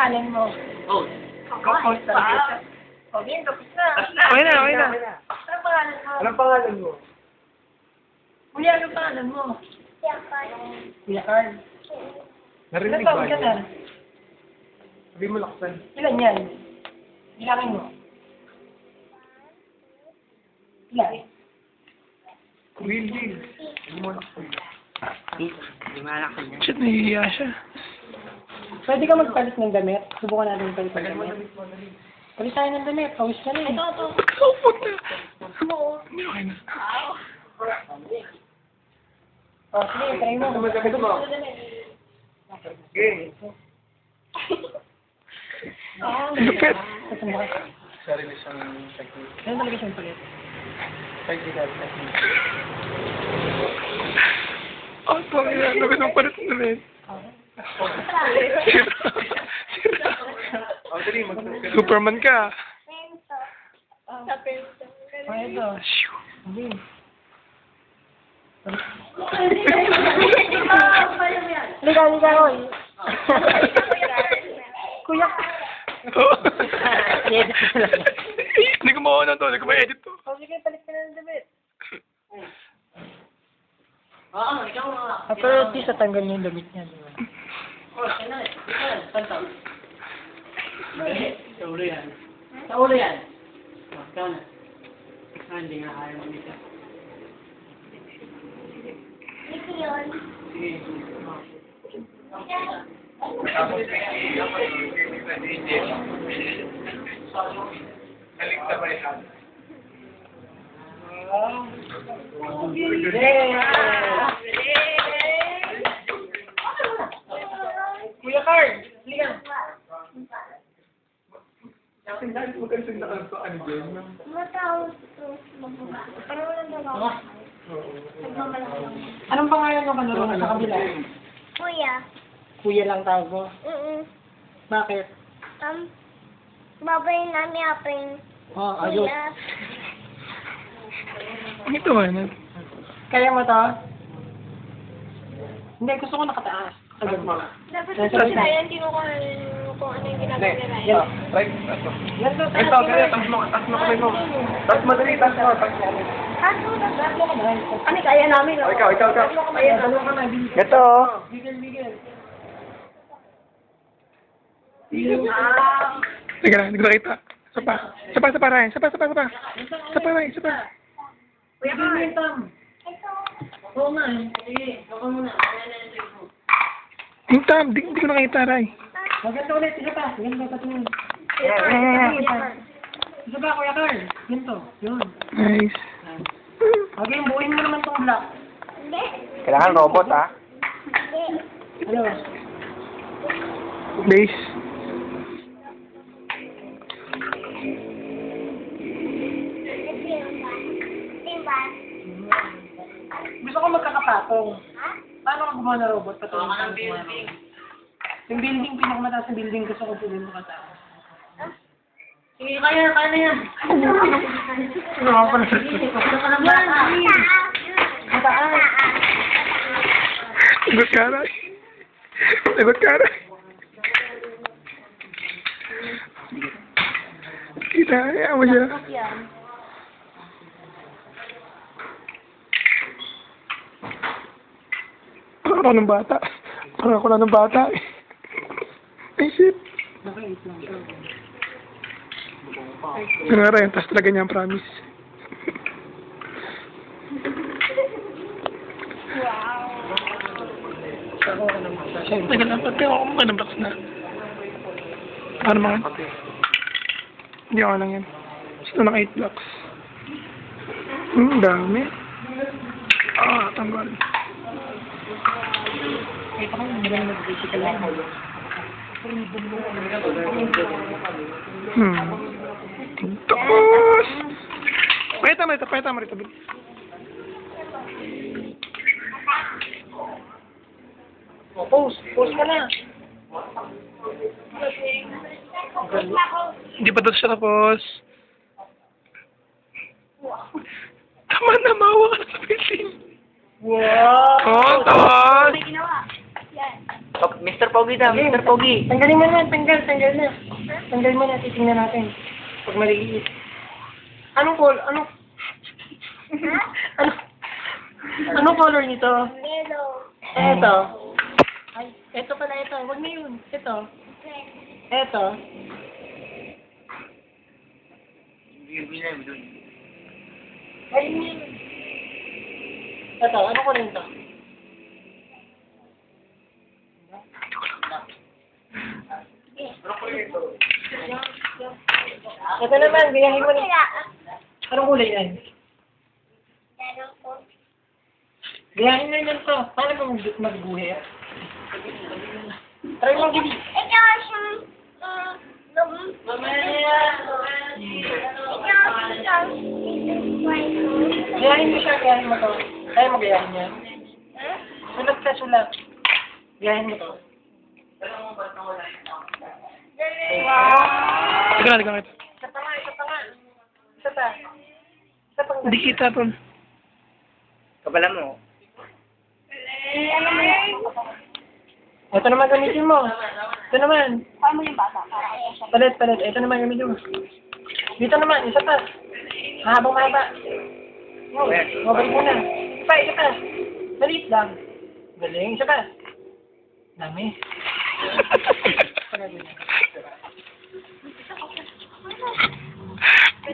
pangalan mo? Oh. Post talaga. O, game, tapos na. Okay na, okay na. Anong pangalan mo? Anong pangalan mo? Kuya, anong pangalan mo? Kuya Carl. Narinig Ilan ba? taon ka na? Sabi mo laksan. Ilan yan? Bilangin mo. Ilan? Will. Sabi mo laksan. Hindi malaki niya. Shit, nahihiya siya. Pwede ka magpalit ng damit? Subukan natin palit ng damit. Palit tayo ng damit. Pawis ka na eh. Kapag na. Hindi, okay na. O, sige, try mo. Ano damit mo? Okay. Lupit. Kasama ka. Sarili siyang technique. Ano talaga siyang palit? Technical technique. Oh, sorry na. Lupit ng palit ng damit. Superman ka. O, ito. Hindi. Liga, Roy. Kuya. Hindi ko mauna to. Hindi ko ma-edit to. O, sige, palit ka na ng damit. Oo, ikaw nga. Pero at least natanggal niya yung damit niya. Di ba? Sa ulo yan. Sa ulo yan. Ikaw na. Hindi nga kaya mo dito. Sige. Kuya Carl, liga. Maganda ka sa ano dyan. Anong pangalan ng kalaro sa kabila? Kuya. Kuya lang tawag mo. Bakit? Babay namin aping Oh, ayos. kuya. Ito ba na? Kaya mo to? Hindi, gusto ko nakataas. Agad mo. Dapat Yes, kasi yes. Ryan, tinukuha kung ano yung ginagawa ni Ryan. Right. Ito. Ganito, Ito, kaya taas mo kamay mo. Taas madali, taas mo kamay. Tatlo ka ba? Ano kaya namin? Oh, ikaw. Ayan, ano ka na? Ito. Bigel. Teka lang, hindi ko nakita. Isa pa, Ryan. Isa pa. Kuya Carl. Oo nga eh. Sige, ako muna. Yung tam, hindi ko nakita, Ray. Maganda ulit, isa pa. Ganito, patingin. Yeah. Isa pa, Kuya Carl. Ganito, yun. Nice. Okay, buuin mo naman tong block. Kailangan robot, ha? Ano? Base. Gusto ko magkakapatong. Paano ka gumawa ng robot? Patulong ka ng building. Yung building, pinakamataas na building, gusto ko tuloy mo kasama. Sige, kaya na yan. Ano ako pala? Mataas. Sagot ka, Ray. Kita, ayaw mo siya. Parang ako ng bata. Ay, shit. Ano nga rin, tas talaga niya ang promise. Teka lang, pati ako makanablocks na. Paano mga? Hindi ako lang yan. Gusto ng 8 blocks. Dami. Tanggal. Ito ko yung magaling nag-physical lang. Tapos! Pakita mo rito. Post ka na. Hindi pa daw siya tapos. Tama na, mawa ka na sa building. Wow! Oh, tapos! May ginawa. Yan. Mr. Pogi daw, Mr. Pogi. Tanggalin mo na, tanggal na. Tanggal mo na, titingnan natin. Pag maliliit. Anong color nito? Yellow. Eto. Ay, eto pala ito. Huwag na yun. Ito. Eto. Ay, eto. Ano ko rin to? Ito naman, biyahin mo na. Anong kulay yan? Yellow po. Biyahin na yan to. Paano mo magbuhi? Try mo gawin. Ikaw siyang, Biyahin mo siya, biyahin mo to. Kaya mo biyahin yan. Sulat ka, sulat. Biyahin mo to. Teka lang. Isa pa nga. Isa pa. Isa pa. Hindi kita, tol. Kabala mo. Ito naman gamitin mo. Ito naman. Paano yung bata? Palit. Ito naman gamitin mo. Dito naman, isa pa. Mahaba. Mabalik mo na. Isa pa. Maliit lang. Galing, isa pa. Dami.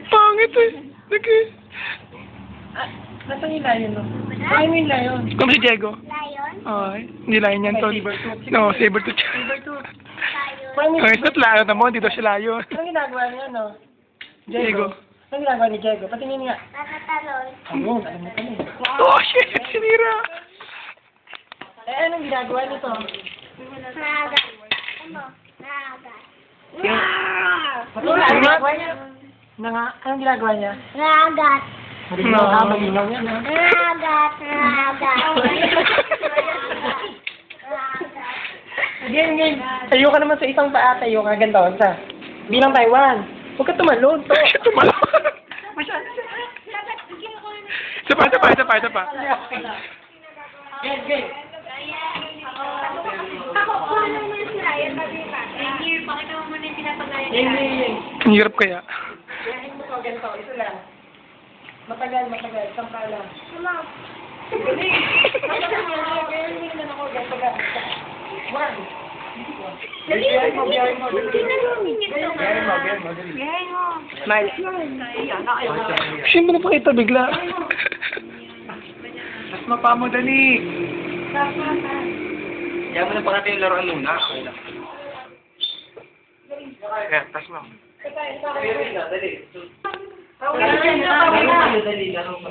Pangit eh. Sige. Nasaan yung layon, no? Ay, mo yung layon. Kung si Diego. Lion? Ay, hindi layon yan, tol. Sabertooth. No, Sabertooth. Sabertooth. Lion. Oh, it's not layon naman. Dito siya layon. Anong ginagawa niya, no? Diego. Anong ginagawa ni Diego? Patingin nga. Natatalon. Ayun, alam mo kami. Oh, shit. Sinira. Anong ginagawa nito? Naga. Ano? Naga. Anong ginagawa niya? Anong ginagawa niya? Nagat. Malinaw niya, no? Nagat. Game. Tayo ka naman sa isang paa. Tayo ka ganito. Isa. Bilang Taiwan. Huwag ka tumalon. To. Shit, tumalo. Isa pa. Game. Ako, paano naman si Ryan? Pakita mo muna yung pinapagayan ni Ryan. Game. Ang hirap kaya. Yahin mo to, ganito. Isa lang. Matagal. Isang paa lang. Come on. Galing. Galing na ako. Ganito ka. One. Biyahin mo. Smile. Siyempre na pakita bigla. Mas mapamadali. Kaya mo na pa natin yung laruan muna. Okay lang. Kaya, tas mo.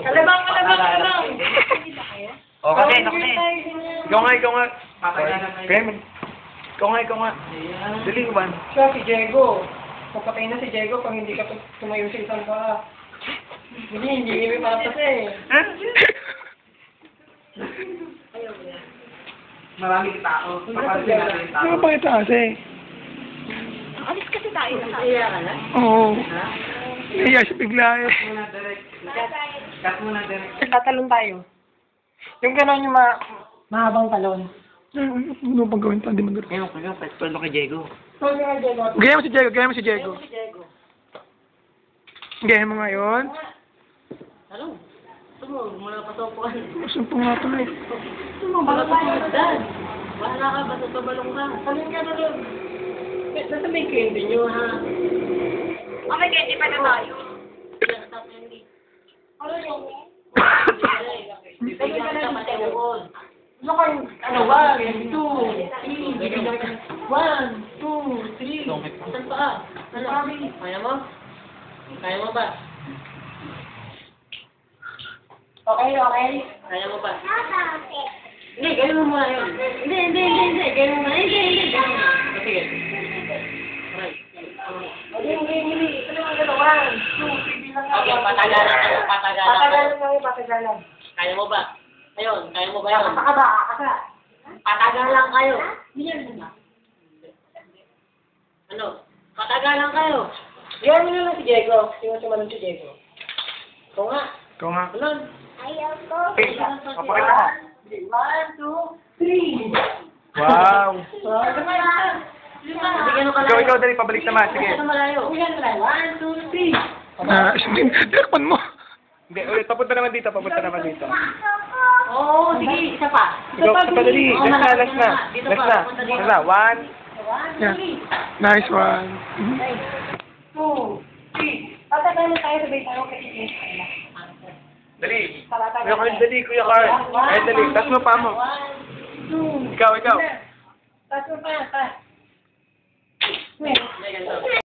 Kalabang. Okay. Ikaw nga. Ikaw nga. Dali, Juan. Siya si Diego. Papatay na si Diego pag hindi ka tumayo sa isang paa. Hindi may patas eh. Maraming tao. Papansin natin yung tao. Ano pakita kasi? Alis kasi tayo. Iya ka na? Oo. Iya siya bigla eh. Cut muna direct. Tatalon tayo. Yung gano'n yung mahabang talon. Ano pang gawin pa? Hindi man gano'n. Ngayon, pwede kay Diego. So, yung Diego. Gaya mo si Diego. Si Diego. Gaya mo ngayon. Ano? Mula patopuan. Saan po nga tuloy? Mula patopuan. Bahala ka, basta pabalong ka. Talon ka na doon. Nasa may candy nyo, ha? Okay, candy pa na tayo. Ano kayo? Ano, 1, 2, 3, bigyan ka. 1, 2, 3. Saan pa? Ano? Kaya mo? Kaya mo ba? Okay. Kaya mo ba? Nakakapit. Hindi, gawin mo muna yun. Hindi. Gawin mo muna. Hindi. Sige. Hindi. Ito naman gano'n. 1, 2, 3, bilang nga. Okay, patagalan. Patagalan. Kaya mo ba? Ayun, kaya mo ba yun? Aka. Patagalan kayo. Ano? Patagalan kayo. Diyan mo na lang si Diego. Sino sumanong si Diego? Ikaw nga. Ayaw ko. Papakita mo. 1, 2, 3. Wow. Hindi ganun kalayo. Ikaw, dali, pabalik naman. Sige. Ganun malayo. 1, 2, 3. Tinakpan mo. Hindi, ulit, papunta naman dito. Oo, sige, isa pa. Ikaw, dali. Oo, Last na. dito Last pa, na. punta dito. Last na. 1. Yeah. Nice one. Mhm. 2, 3. Tatagalan tayo, sabay tayo kasi Dali. Kuya Carl, dali, Kuya Carl. Ay, dali. Taas mo pa mo. 1, 2. Ikaw. Tapos mo pa, pa. Hindi, ganito.